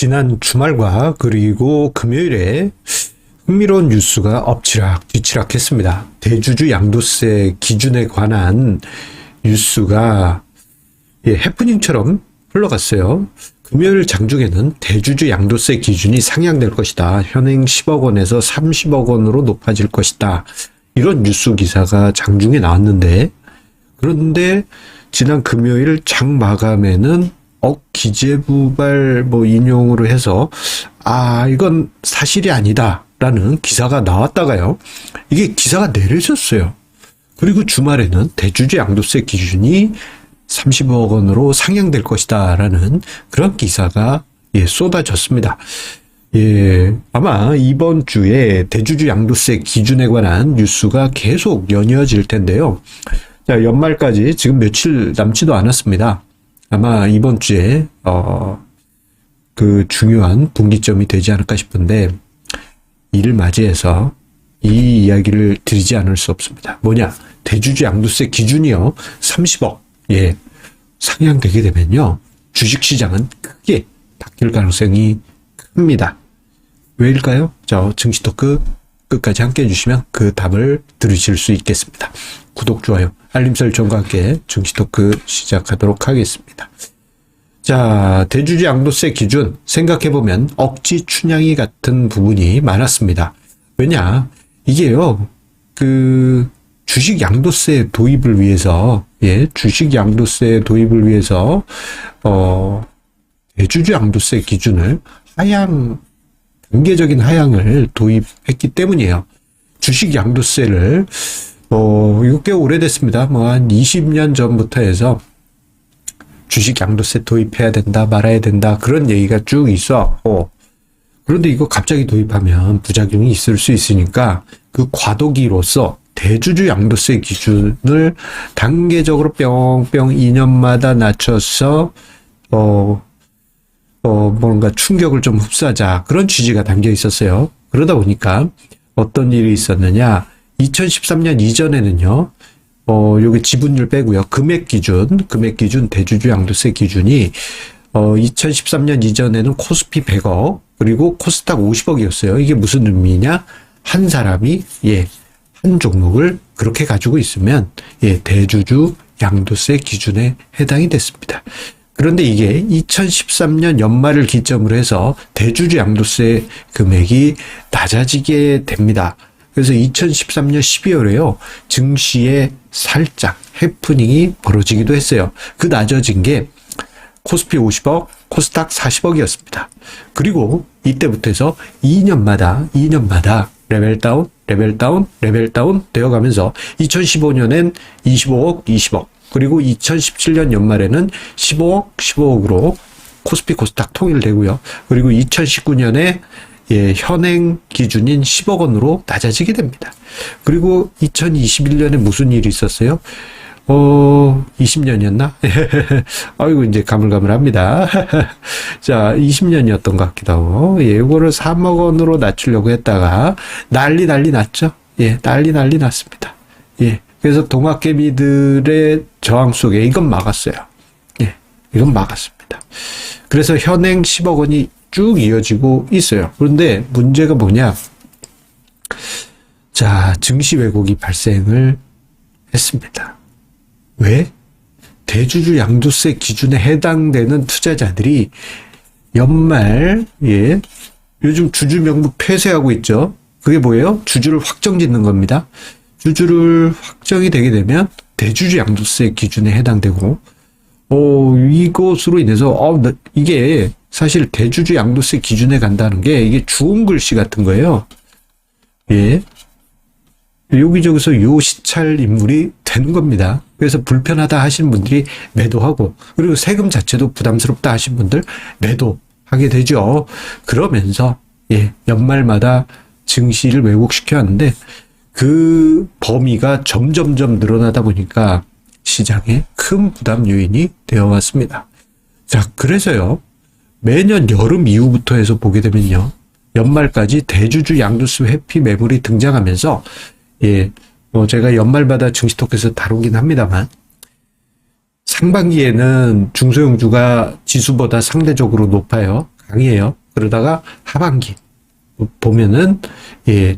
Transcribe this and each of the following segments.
지난 주말과 그리고 금요일에 흥미로운 뉴스가 엎치락 뒤치락 했습니다. 대주주 양도세 기준에 관한 뉴스가 해프닝처럼 흘러갔어요. 금요일 장중에는 대주주 양도세 기준이 상향될 것이다. 현행 10억 원에서 30억 원으로 높아질 것이다. 이런 뉴스 기사가 장중에 나왔는데, 그런데 지난 금요일 장 마감에는 기재부발 인용으로 해서 이건 사실이 아니다 라는 기사가 나왔다가요, 이게 기사가 내려졌어요. 그리고 주말에는 대주주 양도세 기준이 30억 원으로 상향될 것이다 라는 그런 기사가 쏟아졌습니다. 아마 이번 주에 대주주 양도세 기준에 관한 뉴스가 계속 연이어질 텐데요. 자, 연말까지 지금 며칠 남지도 않았습니다. 아마 이번 주에 그 중요한 분기점이 되지 않을까 싶은데, 이를 맞이해서 이 이야기를 드리지 않을 수 없습니다. 뭐냐? 대주주 양도세 기준이요 30억 상향되게 되면요, 주식시장은 크게 바뀔 가능성이 큽니다. 왜일까요? 자, 증시토크 끝까지 함께 해주시면 그 답을 들으실 수 있겠습니다. 구독, 좋아요, 알림 설정과 함께 증시토크 시작하도록 하겠습니다. 자, 대주주 양도세 기준 생각해보면 억지 춘향이 같은 부분이 많았습니다. 왜냐? 이게요, 주식 양도세 도입을 위해서, 주식 양도세 도입을 위해서, 대주주 양도세 기준을 단계적인 하향을 도입했기 때문이에요. 주식 양도세를, 이거 꽤 오래됐습니다. 한 20년 전부터 해서 주식 양도세 도입해야 된다, 말아야 된다, 그런 얘기가 쭉 있었고, 그런데 이거 갑자기 도입하면 부작용이 있을 수 있으니까 그 과도기로서 대주주 양도세 기준을 단계적으로 뿅뿅 2년마다 낮춰서 뭔가 충격을 좀 흡수하자, 그런 취지가 담겨 있었어요. 그러다 보니까 어떤 일이 있었느냐, 2013년 이전에는요, 여기 지분율 빼고요, 금액 기준 대주주 양도세 기준이 2013년 이전에는 코스피 100억 그리고 코스닥 50억이었어요. 이게 무슨 의미냐? 한 사람이 한 종목을 그렇게 가지고 있으면 대주주 양도세 기준에 해당이 됐습니다. 그런데 이게 2013년 연말을 기점으로 해서 대주주 양도세 금액이 낮아지게 됩니다. 그래서 2013년 12월에요, 증시에 살짝 해프닝이 벌어지기도 했어요. 그 낮아진 게 코스피 50억, 코스닥 40억이었습니다. 그리고 이때부터 해서 2년마다 레벨 다운 되어가면서 2015년엔 25억, 20억, 그리고 2017년 연말에는 15억으로 코스피, 코스닥 통일되고요. 그리고 2019년에 현행 기준인 10억 원으로 낮아지게 됩니다. 그리고 2021년에 무슨 일이 있었어요? 20년이었나? 아이고, 이제 가물가물합니다. 자, 20년이었던 것 같기도 하고, 이거를 3억 원으로 낮추려고 했다가 난리 났죠? 난리 났습니다. 그래서 동학개미들의 저항 속에 이건 막았어요. 이건 막았습니다. 그래서 현행 10억 원이 쭉 이어지고 있어요. 그런데 문제가 뭐냐? 자, 증시 왜곡이 발생을 했습니다. 왜? 대주주 양도세 기준에 해당되는 투자자들이 연말, 요즘 주주 명부 폐쇄하고 있죠. 그게 뭐예요? 주주를 확정 짓는 겁니다. 주주를 확정이 되게 되면 대주주 양도세 기준에 해당되고, 이것으로 인해서, 이게 사실 대주주 양도세 기준에 간다는 게 이게 주홍 글씨 같은 거예요. 여기저기서 요시찰 인물이 되는 겁니다. 그래서 불편하다 하시는 분들이 매도하고, 그리고 세금 자체도 부담스럽다 하시는 분들 매도하게 되죠. 그러면서 연말마다 증시를 왜곡시켜 왔는데, 그 범위가 점점점 늘어나다 보니까 시장에 큰 부담 요인이 되어 왔습니다. 자, 그래서요, 매년 여름 이후부터 해서 보게 되면요, 연말까지 대주주 양도세 회피 매물이 등장하면서, 제가 연말마다 증시토크에서 다루긴 합니다만, 상반기에는 중소형주가 지수보다 상대적으로 높아요. 강해요. 그러다가 하반기 보면은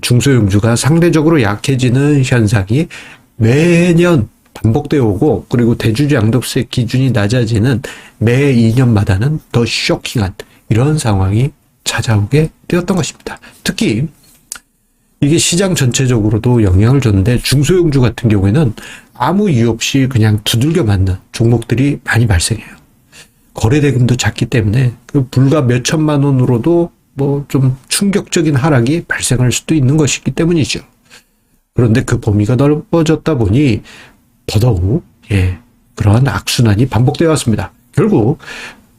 중소형주가 상대적으로 약해지는 현상이 매년 반복되어 오고, 그리고 대주주 양도세 기준이 낮아지는 매 2년마다는 더 쇼킹한 이런 상황이 찾아오게 되었던 것입니다. 특히 이게 시장 전체적으로도 영향을 줬는데, 중소형주 같은 경우에는 아무 이유 없이 그냥 두들겨 맞는 종목들이 많이 발생해요. 거래대금도 작기 때문에 불과 몇 천만 원으로도 뭐 좀 충격적인 하락이 발생할 수도 있는 것이기 때문이죠. 그런데 그 범위가 넓어졌다 보니 더더욱 그러한 악순환이 반복되어 왔습니다. 결국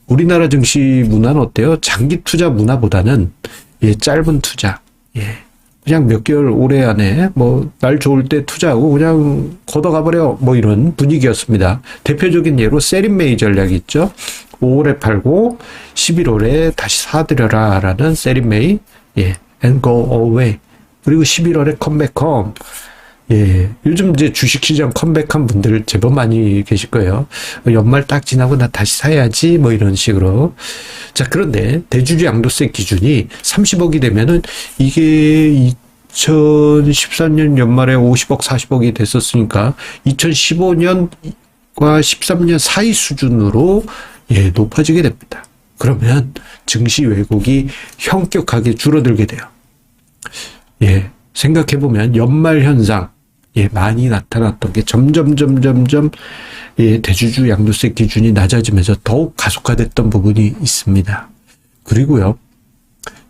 우리나라 증시 문화는 어때요? 장기 투자 문화보다는 짧은 투자, 그냥 몇 개월 올해 안에 뭐 날 좋을 때 투자하고 그냥 걷어가 버려, 뭐 이런 분위기였습니다. 대표적인 예로 세린메이 전략이 있죠. 5월에 팔고 11월에 다시 사들여라 라는 세린메이, and go away. 그리고 11월에 컴백홈. 요즘 이제 주식시장 컴백한 분들 제법 많이 계실 거예요. 연말 딱 지나고 나 다시 사야지, 뭐 이런 식으로. 자, 그런데 대주주 양도세 기준이 30억이 되면은 이게 2013년 연말에 50억, 40억이 됐었으니까 2015년과 13년 사이 수준으로 높아지게 됩니다. 그러면 증시 왜곡이 현격하게 줄어들게 돼요. 생각해보면 연말 현상, 많이 나타났던 게 점점 대주주 양도세 기준이 낮아지면서 더욱 가속화됐던 부분이 있습니다. 그리고요,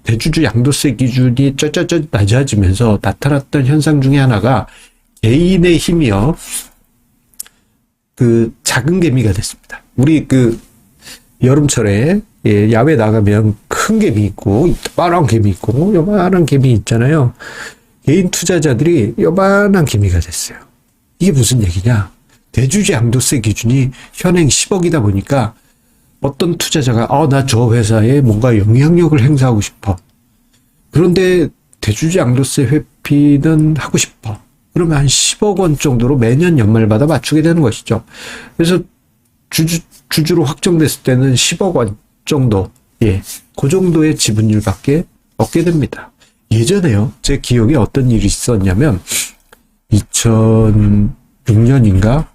대주주 양도세 기준이 쩌쩌쩌 낮아지면서 나타났던 현상 중에 하나가 개인의 힘이요, 그 작은 개미가 됐습니다. 우리 그 여름철에 야외 나가면 큰 개미 있고 요만한 개미 있고 요만한 개미 있잖아요. 개인 투자자들이 요만한 개미가 됐어요. 이게 무슨 얘기냐? 대주주 양도세 기준이 현행 10억이다 보니까 어떤 투자자가 나 저 회사에 뭔가 영향력을 행사하고 싶어. 그런데 대주주 양도세 회피는 하고 싶어. 그러면 한 10억 원 정도로 매년 연말마다 맞추게 되는 것이죠. 그래서 주주로 확정됐을 때는 10억 원 정도, 그 정도의 지분율밖에 얻게 됩니다. 예전에요, 제 기억에 어떤 일이 있었냐면 2006년인가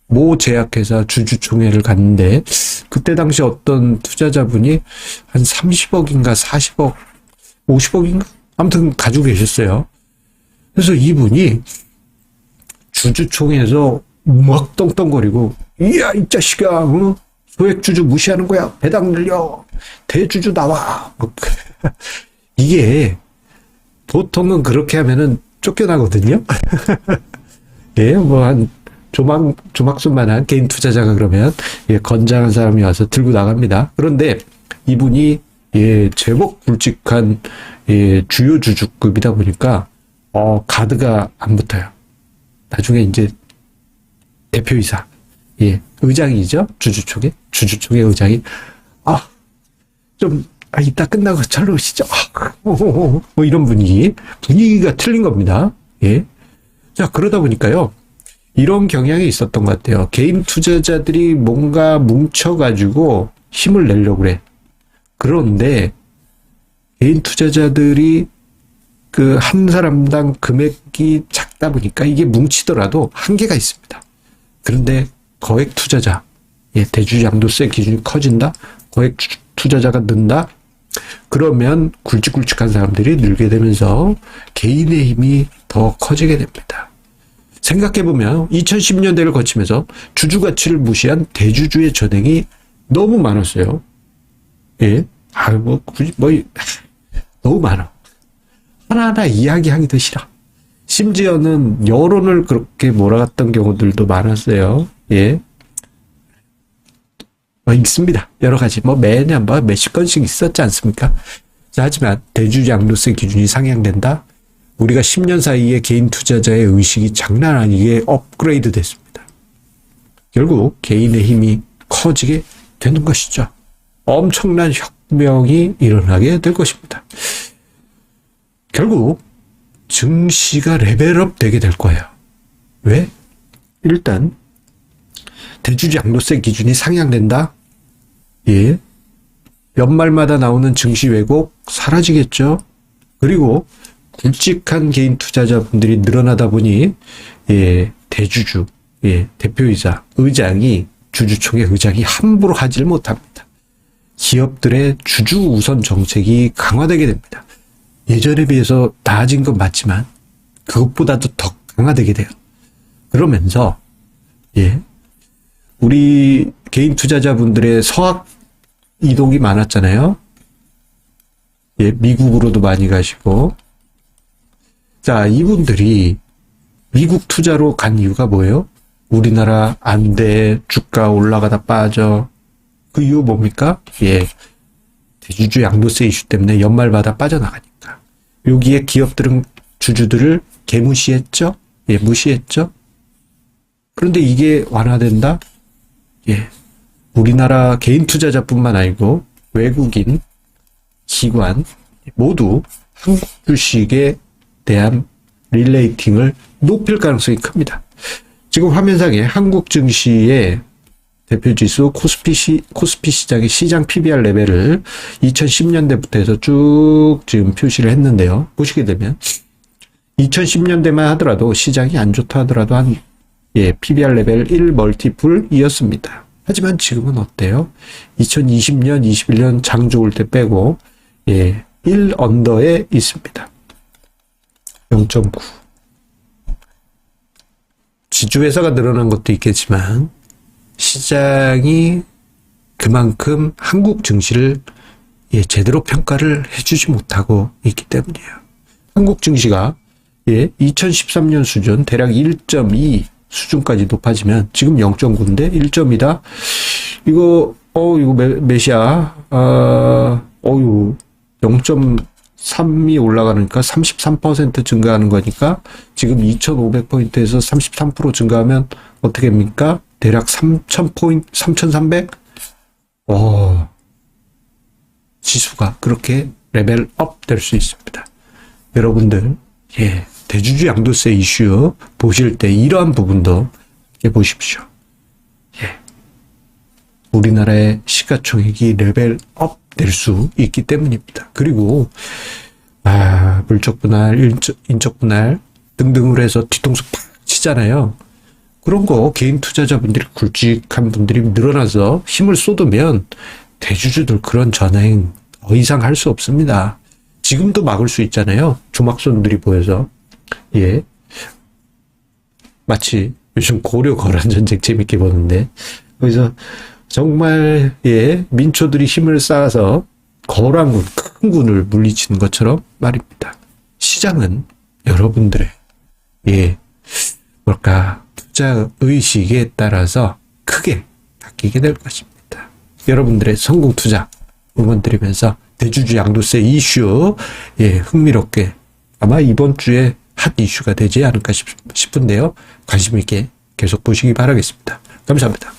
모 제약회사 주주총회를 갔는데, 그때 당시 어떤 투자자분이 한 30억인가 40억, 50억인가 아무튼 가지고 계셨어요. 그래서 이분이 주주총회에서 막 떵떵거리고, 이야 이 자식아, 소액주주 무시하는 거야, 배당 늘려, 대주주 나와. 이게 보통은 그렇게 하면은 쫓겨나거든요. 뭐 한 조막순만한 개인 투자자가 그러면 건장한 사람이 와서 들고 나갑니다. 그런데 이분이 제법 굵직한 주요 주주급이다 보니까 가드가 안 붙어요. 나중에 이제 대표이사, 의장이죠. 주주총회 의장이 이따 끝나고 절로 오시죠. 뭐 이런 분위기가 틀린 겁니다. 자, 그러다 보니까요, 이런 경향이 있었던 것 같아요. 개인 투자자들이 뭔가 뭉쳐가지고 힘을 내려고 그래. 그런데 개인 투자자들이 그 한 사람당 금액이 작다 보니까 이게 뭉치더라도 한계가 있습니다. 그런데 거액 투자자, 대주주 양도세 기준이 커진다, 거액 투자자가 는다, 그러면 굵직굵직한 사람들이 늘게 되면서 개인의 힘이 더 커지게 됩니다. 생각해보면 2010년대를 거치면서 주주 가치를 무시한 대주주의 전행이 너무 많았어요. 너무 많아. 하나하나 이야기하기도 싫어. 심지어는 여론을 그렇게 몰아갔던 경우들도 많았어요. 있습니다. 여러 가지. 매년 몇십 건씩 있었지 않습니까? 자, 하지만 대주주 양도세 기준이 상향된다? 우리가 10년 사이에 개인 투자자의 의식이 장난 아니게 업그레이드 됐습니다. 결국 개인의 힘이 커지게 되는 것이죠. 엄청난 혁명이 일어나게 될 것입니다. 결국 증시가 레벨업 되게 될 거예요. 왜? 일단 대주주 양도세 기준이 상향된다? 연말마다 나오는 증시 왜곡 사라지겠죠. 그리고 굵직한 개인 투자자분들이 늘어나다 보니 대주주, 대표이사, 의장이 주주총회 의장이 함부로 하질 못합니다. 기업들의 주주 우선 정책이 강화되게 됩니다. 예전에 비해서 나아진 건 맞지만 그것보다도 더 강화되게 돼요. 그러면서 우리 개인 투자자분들의 서학 이동이 많았잖아요. 미국으로도 많이 가시고. 자, 이분들이 미국 투자로 간 이유가 뭐예요? 우리나라 안 돼, 주가 올라가다 빠져. 그 이유 뭡니까? 대주주 양도세 이슈 때문에 연말마다 빠져나가니까. 여기에 기업들은 주주들을 개무시했죠? 무시했죠? 그런데 이게 완화된다? 우리나라 개인 투자자뿐만 아니고 외국인, 기관 모두 한국 주식에 대한 릴레이팅을 높일 가능성이 큽니다. 지금 화면상에 한국 증시의 대표지수 코스피 시장의 시장 PBR 레벨을 2010년대부터 해서 쭉 지금 표시를 했는데요. 보시게 되면 2010년대만 하더라도 시장이 안 좋다 하더라도 한 PBR 레벨 1 멀티플이었습니다. 하지만 지금은 어때요? 2020년, 21년 장 좋을 때 빼고 1 언더에 있습니다. 0.9. 지주회사가 늘어난 것도 있겠지만 시장이 그만큼 한국 증시를 제대로 평가를 해주지 못하고 있기 때문이에요. 한국 증시가 2013년 수준 대략 1.2 수준까지 높아지면 지금 0.9인데 1.2다. 이거 몇이야? 0.3이 올라가니까 33% 증가하는 거니까 지금 2,500포인트에서 33% 증가하면 어떻게 됩니까? 대략 3,000포인트, 3,300? 지수가 그렇게 레벨업 될 수 있습니다. 여러분들, 대주주 양도세 이슈 보실 때 이러한 부분도 보십시오. 우리나라의 시가총액이 레벨업 될 수 있기 때문입니다. 그리고 물적 분할, 인적 분할 등등을 해서 뒤통수 팍 치잖아요. 그런 거 개인 투자자분들이 굵직한 분들이 늘어나서 힘을 쏟으면 대주주들 그런 전행 더 이상 할 수 없습니다. 지금도 막을 수 있잖아요. 조막손들이 보여서. 마치 요즘 고려 거란 전쟁 재밌게 보는데 거기서 정말 민초들이 힘을 쌓아서 거란군, 큰 군을 물리치는 것처럼 말입니다. 시장은 여러분들의 투자 의식에 따라서 크게 바뀌게 될 것입니다. 여러분들의 성공 투자 응원드리면서 대주주 양도세 이슈 흥미롭게 아마 이번 주에 핫 이슈가 되지 않을까 싶은데요. 관심 있게 계속 보시기 바라겠습니다. 감사합니다.